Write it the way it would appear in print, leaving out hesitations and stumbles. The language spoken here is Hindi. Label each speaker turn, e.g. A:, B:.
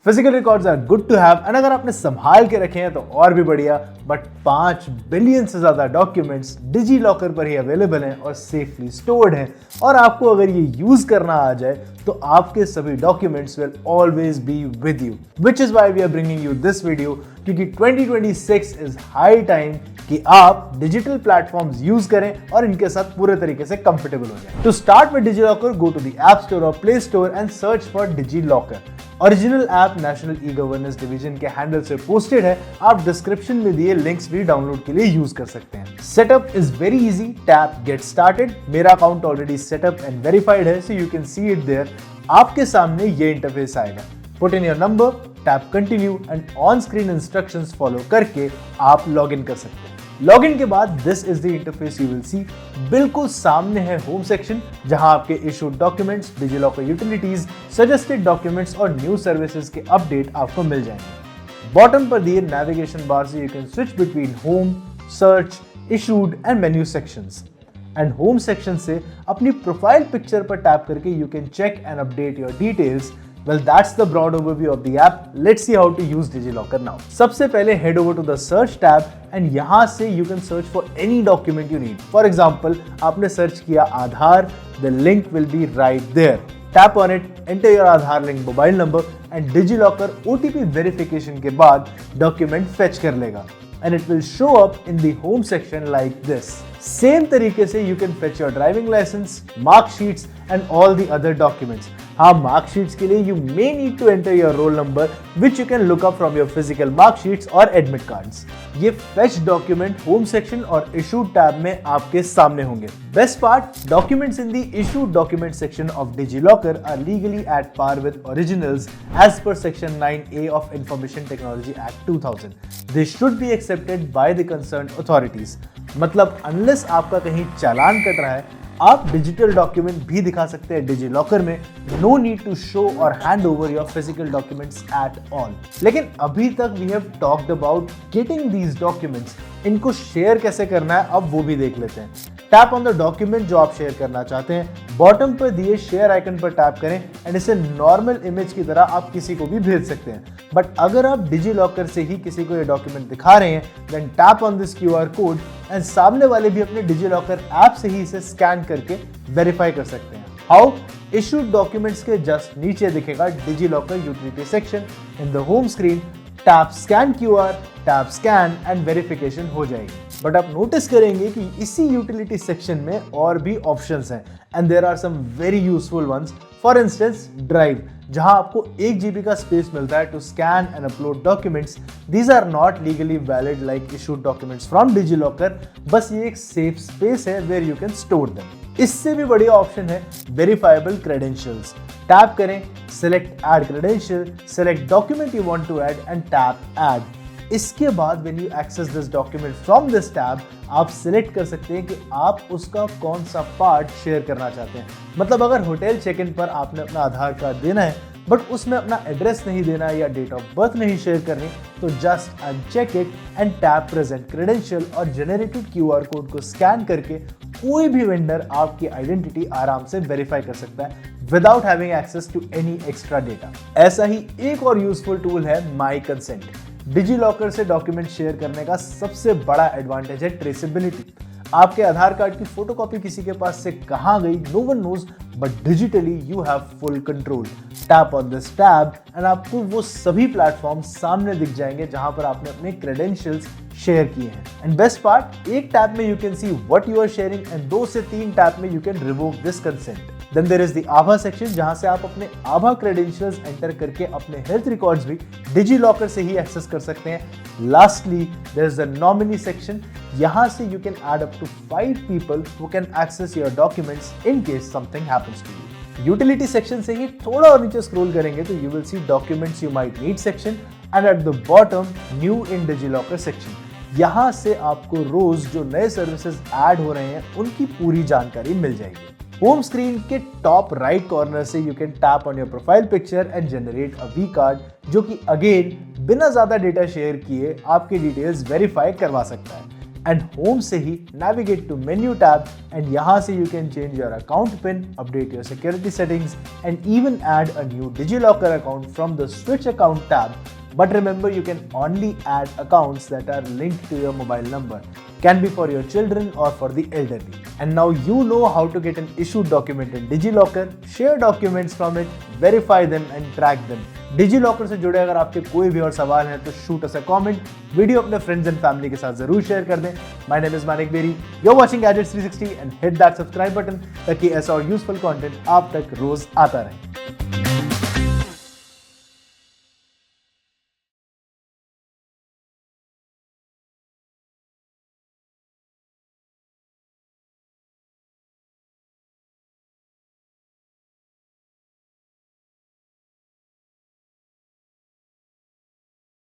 A: Physical records are good to have and अगर आपने संभाल के रखे हैं तो और भी बढ़िया, बट 5 बिलियन से ज्यादा डॉक्यूमेंट्स डिजी लॉकर पर ही अवेलेबल हैं और सेफली स्टोर्ड हैं। और आपको अगर ये यूज करना आ जाए तो आपके सभी documents will always be with you, which is why we are bringing you this video, क्योंकि 2026 इज हाई टाइम कि आप डिजिटल प्लेटफॉर्म्स यूज करें और इनके साथ पूरे तरीके से कंफर्टेबल हो जाए। To start with DigiLocker, go to the App Store और Play Store and search for DigiLocker. Original app National e Governance Division के हैंडल से पोस्टेड है, आप डिस्क्रिप्शन में दिए लिंक्स भी डाउनलोड के लिए यूज कर सकते हैं। Setup is very easy, tap get started. मेरा account already setup and verified है, so you can see it there. आपके सामने ये इंटरफेस आएगा। Put in your number, tap continue and on screen instructions follow करके आप लॉग इन कर सकते हैं। लॉगिन के बाद this is the interface you will see. बिल्कुल सामने है होम सेक्शन, जहां आपके issued documents, DigiLocker utilities, suggested documents और न्यू सर्विसेज के अपडेट आपको मिल जाएंगे। बॉटम पर दिए नेविगेशन बार से you can switch between home, search, issued and menu sections. And home section से अपनी प्रोफाइल पिक्चर पर टैप करके you can check and update your details. Well, that's the broad overview of the app. Let's see how to use DigiLocker now. सबसे पहले head over to the search tab and यहाँ से you can search for any document you need. For example, आपने search किया आधार, the link will be right there. Tap on it, enter your Aadhaar link mobile number and DigiLocker OTP verification के बाद document fetch कर लेगा. And it will show up in the home section like this. Same तरीके से you can fetch your driving license, mark sheets and all the other documents. हाँ, मार्कशीट्स के लिए you may need to enter your roll number which you can look up from your physical marksheets और एडमिट कार्ड्स। ये फेच डॉक्यूमेंट होम सेक्शन और इशूड टैब में आपके सामने होंगे। Best part, documents in the issued document section of DigiLocker are legally at par with originals as per section 9A of information technology act 2000। They should be accepted by the concerned authorities. मतलब अनलेस आपका कहीं चालान कट रहा है, आप डिजिटल डॉक्यूमेंट भी दिखा सकते हैं डिजी लॉकर में। नो नीड टू शो और hand over your physical documents at all. लेकिन अभी तक we have talked about getting these documents. इनको शेयर कैसे करना है अब वो भी देख लेते हैं। टैप ऑन द डॉक्यूमेंट जो आप शेयर करना चाहते हैं, बॉटम पर दिए शेयर आइकन पर टैप करें एंड इसे नॉर्मल इमेज की तरह आप किसी को भी भेज सकते हैं। बट अगर आप डिजी लॉकर से ही किसी को ये डॉक्यूमेंट दिखा रहे हैं, then tap on this QR code and सामने वाले भी अपने डिजी लॉकर ऐप से ही इसे स्कैन करके वेरीफाई कर सकते हैं। हाउ? इशूड डॉक्यूमेंट्स के जस्ट नीचे दिखेगा DigiLocker utility section. In the home screen tap scan QR, tap scan and verification हो जाएगी। बट आप नोटिस करेंगे कि इसी यूटिलिटी सेक्शन में और भी ऑप्शंस हैं and there are some very useful ones. For instance drive, जहां आपको 1 GB का स्पेस मिलता है to scan and upload documents. These are not legally valid like issued documents from DigiLocker, बस ये एक सेफ स्पेस है where you can store them. इससे भी बढ़िया ऑप्शन है वेरीफाइबल क्रेडेंशियल्स। टैप करें, select add credential, select document you want to add and tap add. इसके बाद when you access this document from this tab, आप सिलेक्ट कर सकते हैं कि आप उसका कौन सा पार्ट शेयर करना चाहते हैं। मतलब अगर होटल चेक इन पर आपने अपना आधार कार्ड देना है बट उसमें अपना एड्रेस नहीं देना है या डेट ऑफ बर्थ नहीं शेयर करनी, तो just uncheck it and tap present credential और जनरेटेड QR कोड को स्कैन करके कोई भी वेंडर आपकी आइडेंटिटी आराम से वेरीफाई कर सकता है without having access to any extra data. ऐसा ही एक और यूजफुल टूल है माई कंसेंट। डिजी लॉकर से डॉक्यूमेंट शेयर करने का सबसे बड़ा एडवांटेज है ट्रेसेबिलिटी। आपके आधार कार्ड की फोटोकॉपी किसी के पास से कहां गई, no one knows, but digitally you have full control. Tap on this tab and आपको वो सभी प्लेटफॉर्म सामने दिख जाएंगे जहां पर आपने अपने क्रेडेंशियल्स शेयर किए हैं। एंड बेस्ट पार्ट, एक टैब में you can see what you are sharing and 2 से 3 टैब में you can revoke this consent. Then there is the आभा सेक्शन, जहां से आप अपने आभा क्रेडेंशियल्स एंटर करके अपने हेल्थ रिकॉर्ड्स भी डिजी लॉकर से ही एक्सेस कर सकते हैं। Lastly there is the nominee section, यहां से you can add up to 5 people who can access your documents in case something happens to you. Utility section से ही थोड़ा और नीचे स्क्रॉल करेंगे तो you will see documents you might need section and at the bottom new in DigiLocker section. यहां से आपको रोज जो नए सर्विसेज ऐड हो रहे हैं उनकी पूरी जानकारी मिल जाएगी। होम स्क्रीन के टॉप राइट कॉर्नर से you can tap on your profile picture and generate a V card, जो कि अगेन बिना ज्यादा डेटा शेयर किए आपकी डिटेल्स वेरीफाई करवा सकता है। एंड होम से ही navigate to menu tab and यहाँ से you can change your account pin, update your security settings and even add a new DigiLocker account from the Switch account tab. But remember, you can only add accounts that are linked to your mobile number. Can be for your children or for the elderly. And now you know how to get an issued document in DigiLocker, share documents from it, verify them and track them. DigiLocker से जुड़े अगर आपके कोई भी और सवाल हैं तो shoot us a comment. Video अपने friends and family के साथ जरूर शेयर कर दें. My name is Manik Beri. You're watching Gadgets 360 and hit that subscribe button ताकि ऐसा और useful content आप तक रोज आता रहे.